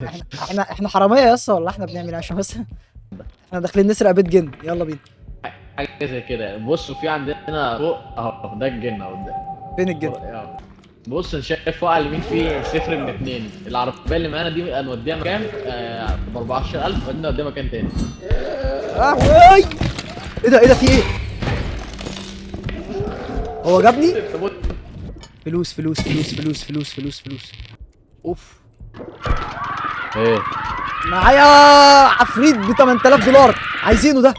احنا حراميه يا اسطى ولا احنا بنعمل ايه عشان بس احنا داخلين نسرق بيت جن، يلا بينا. حاجه زي كده. بص في عندنا فوق اهو، ده الجن اهو ده. فين الجن؟ أهو. بص انا شايف فوق على اليمين في صفر من اتنين. العربيه اللي معانا دي هنوديها مكان ب 14,000 وبعدين نوديها مكان تاني. ايه ده في ايه؟ هو جابني فلوس فلوس فلوس فلوس فلوس فلوس فلوس. اوف، ايه معايا عفريت ب 8000 دولار، عايزينه ده.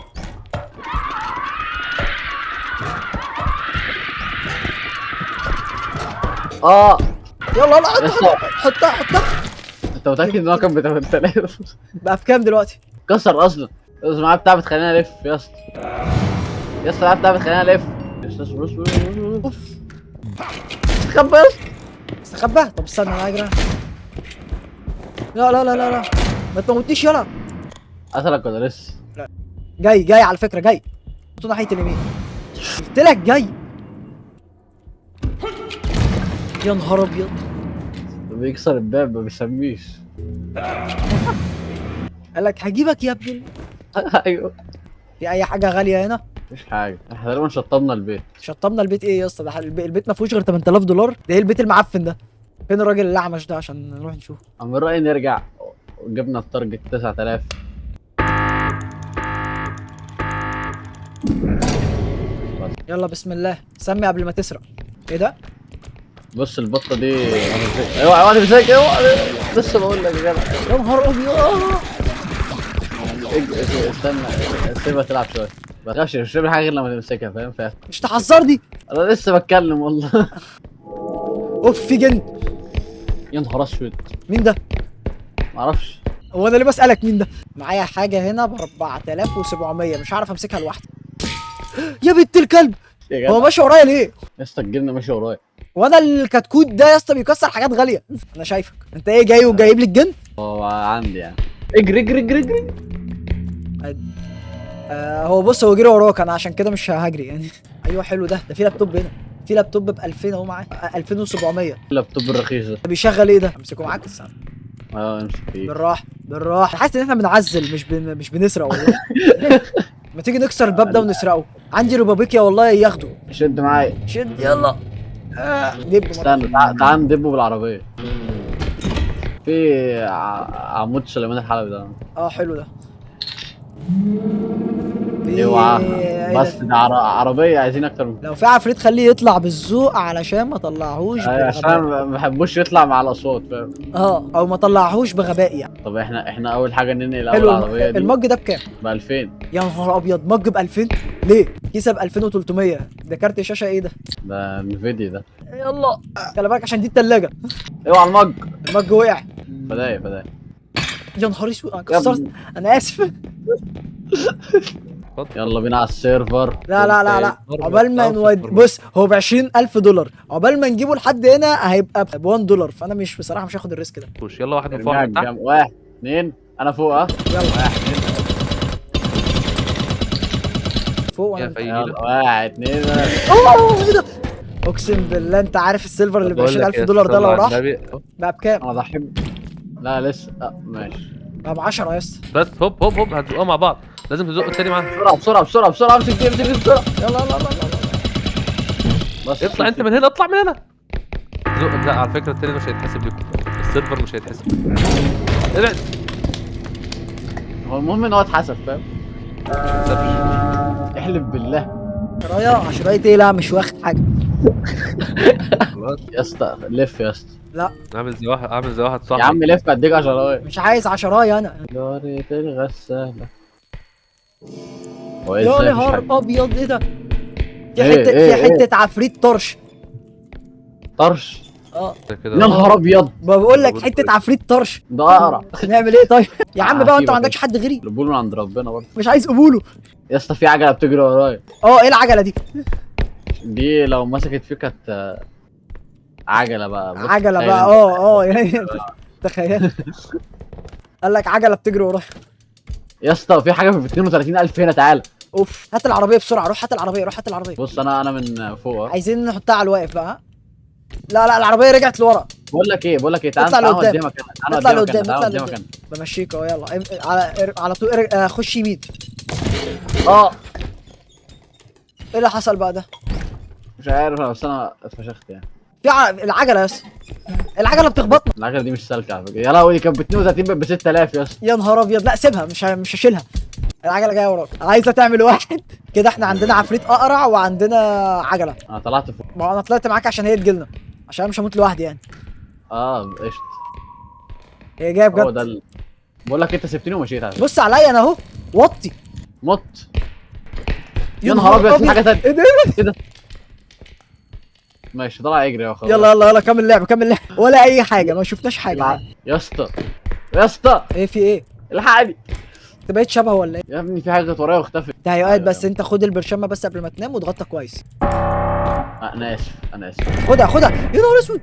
اه يلا يلا يا اسطى، حطها. انت متاكد ان هو كان ب 8000؟ بقى بكام دلوقتي؟ كسر اصلا. بس معايا بتاع بتخليني الف يا اسطى. يا اسطى معايا بتاع بتخليني الف. بص اوف، استخبى يا اسطى. استخبى. طب استنى انا اجري. لا لا لا لا لا، ما تموتنيش يلا. قتلك ولا لسه؟ جاي على فكره، جاي ناحيه اليمين. قلت لك جاي. يا نهار ابيض. بيكسر الباب ما بيسميش. قال لك هجيبك يا ابني. ايوه. في اي حاجه غاليه هنا؟ مفيش حاجه، احنا تقريبا شطبنا البيت. شطبنا البيت ايه يا اسطى؟ ده البيت ما فيهوش غير 8000 دولار. ده ايه البيت المعفن ده؟ فين الراجل الاعمش ده عشان نروح نشوفه؟ اما من رايي نرجع. جبنا التارجت 9000. يلا بسم الله، سمي قبل ما تسرق. ايه ده؟ بص البطه دي. اوعى اوعى تمسك، اوعى. لسه بقول لك يا جدع. يا نهار ابيض. استنى، سيبها تلعب شويه. ما تخافش، مش هتعمل حاجه غير لما تمسكها، فاهم؟ مش تحذرني. انا لسه بتكلم والله. اوف، في جن. يا نهار اسود. مين ده؟ معرفش. هو انا ليه بسالك مين ده؟ معايا حاجه هنا ب 4700، مش هعرف امسكها لوحدي. يا بنت الكلب، يا جدع هو ماشي ورايا ليه؟ يا اسطى الجن ماشي ورايا. وانا الكتكوت ده يا اسطى بيكسر حاجات غاليه. انا شايفك انت ايه، جاي وجايب لي الجن؟ هو عندي يعني. اجري اجري اجري اجري. هو بص، هو جري وراك، انا عشان كده مش هجري يعني. ايوه حلو ده في لابتوب هنا. في لابتوب ب 2000 اهو معايا، 2700. اللابتوب الرخيص ده. بيشغل ايه ده؟ امسكه معاك السنة. اه امسك فيه. بالراحه بالراحه، حاسس ان احنا بنعزل مش بنسرق والله. ما تيجي نكسر الباب ده ونسرقه. عندي ربابيكيا والله ياخده. شد معايا. شد يلا. دب مرة. استنى، تعال ندبه بالعربيه. في عمود سليمان الحلبي ده. حلو ده. اوعى. إيه بس ده عربيه، عايزين اكتر من لو في عفريت خليه يطلع بالذوق علشان ما طلعهوش ايوه، عشان بغباء. ما بحبوش يطلع مع الاصوات، فاهم؟ او ما طلعهوش بغباء يعني. طب احنا اول حاجه ننقل اول حلو العربيه دي المج ده بكام؟ ب 2000. يا نهار ابيض، مج ب 2000 ليه؟ كيسه ب 2300. ده كارت شاشه ايه ده؟ ده انفيديا ده. يلا خلي بالك عشان دي التلاجة. اوعى المج. المج وقع. فداية. يا نهار اسود، انا يا كسرت. ابني. انا اسف. يلا بينا على السيرفر. لا لا لا لا، عقبال ما بص، هو ب 20000 دولار، عقبال ما نجيبه لحد هنا هيبقى ب 1 دولار، فانا مش بصراحه مش هاخد الريسك ده. يلا واحد من فوق من تحت. واحد اثنين انا فوق. يلا واحد اثنين. فوق يا وانا. في يلا واحد اثنين ايه ده؟ اقسم بالله انت عارف السيلفر اللي ب 20000 دولار ده لو راح بقى بكام؟ انا ضحي. لا لسه ماشي. بقى ب 10 يا اسطى. بس هوب هوب هوب هتزقوها مع بعض. لازم تزق التاني معاها. بسرعه بسرعه بسرعه بسرعه، امسك دي بسرعه. يلا يلا يلا. بس اطلع انت من هنا، اطلع من هنا. زق. لا على فكره التاني مش هيتحسب لكم. السيرفر مش هيتحسب. ابعد. هو المهم ان هو اتحسب، فاهم؟ ما تحسبش. احلف بالله. عشرايه عشرايه ايه؟ لا مش واخد حاجه. خلاص. يا اسطى لف يا اسطى. لا عامل زي واحد صاحبي. يا عم لف اديك عشرايه. مش عايز عشرايه انا. جارة الغسالة. هو يا ازاي مفيش نهار حاجة؟ ابيض، ايه ده؟ في إيه، حته إيه، في حته عفريت طرش. طرش. كده. يا نهار ابيض. بقول لك حته عفريت طرش. ده اقرع. نعمل ايه طيب؟ يا عم بقى انت هسيبك ما عندكش حد غيري؟ القبول من عند ربنا برضه. مش عايز قبوله. يا اسطى في عجله بتجري ورايا. ايه العجله دي؟ دي لو مسكت فيك عجله بقى. بص، عجله تخيل بقى انت. يعني. تخيل. قال لك عجله بتجري ورايا. يا اسطى في حاجه ب 32000 هنا، تعالى. اوف، هات العربيه بسرعه، روح هات العربيه، روح هات العربيه. بص انا من فوق. عايزين نحطها على الواقف بقى. لا لا العربيه رجعت لورا. بقول لك ايه، تعال اطلع تعال لقدام. قدامك انا، اطلع تعال لقدام، قدامك اطلع تعال لقدام. قدامك بمشيك اهو يلا على طول خش يمين. انا. اه ايه اللي حصل بقى ده؟ مش عارف بس انا اتفشخت يعني. في العجله يا اسطى، العجله بتخبطنا. العجله دي مش سالكه على فكره، يا لهوي دي كانت ب 32 بقت ب 6000 يا اسطى. يا نهار ابيض، لا سيبها، مش هشيلها. العجله جايه وراك، عايزه تعمل واحد كده. احنا عندنا عفريت اقرع وعندنا عجله. انا طلعت فوق. ما انا طلعت معاك عشان هي تجيلنا، عشان انا مش هموت لوحدي يعني. اه قشطه. هي جايه هو ده بجد. بقول لك انت سبتني ومشيت على فكره. بص عليا انا اهو، وطي. مت. يا نهار ابيض في حاجه تانيه. ايه ده؟ ايه ده؟ ماشي طلع يجري اهو خلاص. يلا يلا يلا كمل لعب كمل لعب، ولا اي حاجه، ما شفناش حاجه. يا اسطى يا اسطى ايه في ايه؟ الحقني انت بقيت شبهه ولا ايه؟ يا ابني، في حاجه كانت ورايا واختفت. تهيؤات بس، انت خد البرشامه بس قبل ما تنام وتغطى كويس. انا اسف انا اسف. خدها يا نهار اسود.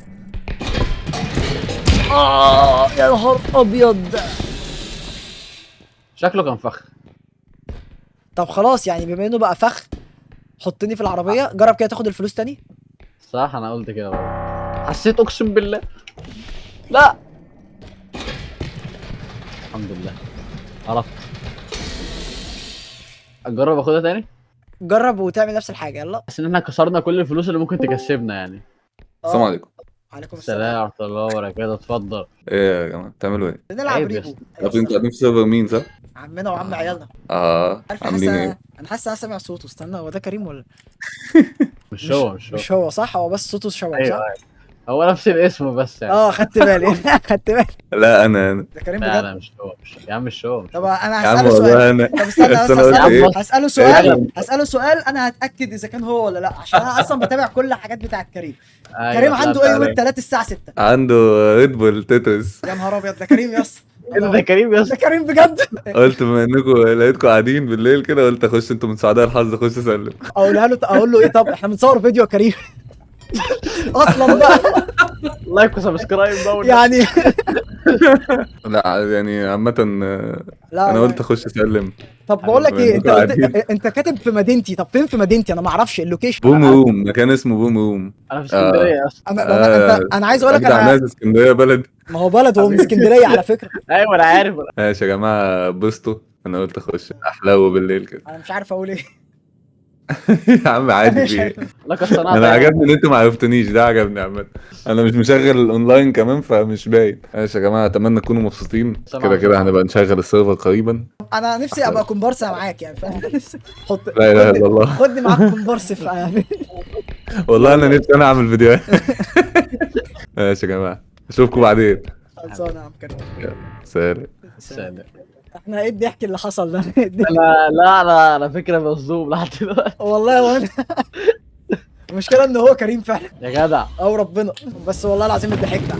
يا نهار ابيض. شكله كان فخ. طب خلاص يعني بما انه بقى فخ، حطني في العربيه، جرب كده تاخد الفلوس تاني. صح انا قلت كده برضه، حسيت اقسم بالله. لا الحمد لله عرفت. اجرب اخدها تاني. جرب وتعمل نفس الحاجه يلا. بس ان احنا كسرنا كل الفلوس اللي ممكن تكسبنا يعني. السلام عليكم. عليكم السلام السلام. ورحمه الله وبركاته. اتفضل. ايه يا جماعه بتعملوا ايه؟ بنلعب عيب يا ريبو. اسطى. طب انتوا قاعدين في سيرفر مين صح؟ عمنا وعم عيالنا. عارف عاملين ايه؟ انا حاسس انا سامع صوته. استنى، هو ده كريم ولا؟ مش هو مش هو. مش هو صح، هو بس صوته شبه ايوه صح؟ ايوه هو نفس الاسم بس يعني. خدت بالي خدت بالي. لا انا ده كريم لا بجد. لا مش هو يا عم مش هو طب هو. انا يا عم هسأله سؤال. والله انا طب استنى بس بس انا قلت ايه؟ هسأله سؤال. إيه؟ هسأله سؤال انا هتأكد اذا كان هو ولا لا، عشان انا اصلا بتابع كل الحاجات بتاعت كريم. أيوة، كريم لا، عنده ايه يوم تعالى. الثلاث الساعة 6؟ عنده ريد بول تترس. يا نهار ابيض، ده كريم يا اسطى. ايه ده كريم يا ده اسطى. كريم بجد. قلت بما انكم لقيتكم قاعدين بالليل كده قلت اخش انتوا من سعداء الحظ اخش اسلم. اقول له ايه؟ طب احنا بنصور فيديو يا كريم اصلا بقى لايك وسبسكرايب بقى يعني. لا يعني عامة لا انا لا. قلت اخش اسلم. طب بقول لك ايه، انت قاعدين. انت كاتب في مدينتي. طب فين في مدينتي؟ انا ما اعرفش اللوكيشن. بوم روم، مكان اسمه بوم روم. انا في اسكندريه يا اسطى. انا عايز اقول لك اجدع ناس اسكندريه بلد. ما هو بلد، هو من اسكندريه على فكره. ايوه انا عارف. ماشي يا جماعه بوستو، انا قلت اخش احلو بالليل كده. انا مش عارف اقول ايه. يا عم عادي في ايه؟ لك الصناعه. انا عجبني ان انتوا ما عرفتونيش، ده عجبني عامه. انا مش مشغل الاونلاين كمان فمش باين. ماشي يا جماعه اتمنى تكونوا مبسوطين. كده كده هنبقى نشغل السيرفر قريبا. انا نفسي ابقى كومبارس معاك يعني، فاهم؟ حط لا اله الا الله. خدني معاك كومبارس في والله انا نفسي انا اعمل فيديوهات. ماشي يا جماعه اشوفكم بعدين. خلصانه يا عم كريم. سلام. سلام. احنا ايه الضحك اللي حصل ده؟ لا على فكره مصدوم لحد دلوقتي والله وانا المشكله ان هو كريم فعلا يا جدع. او ربنا، بس والله العظيم ضحكنا.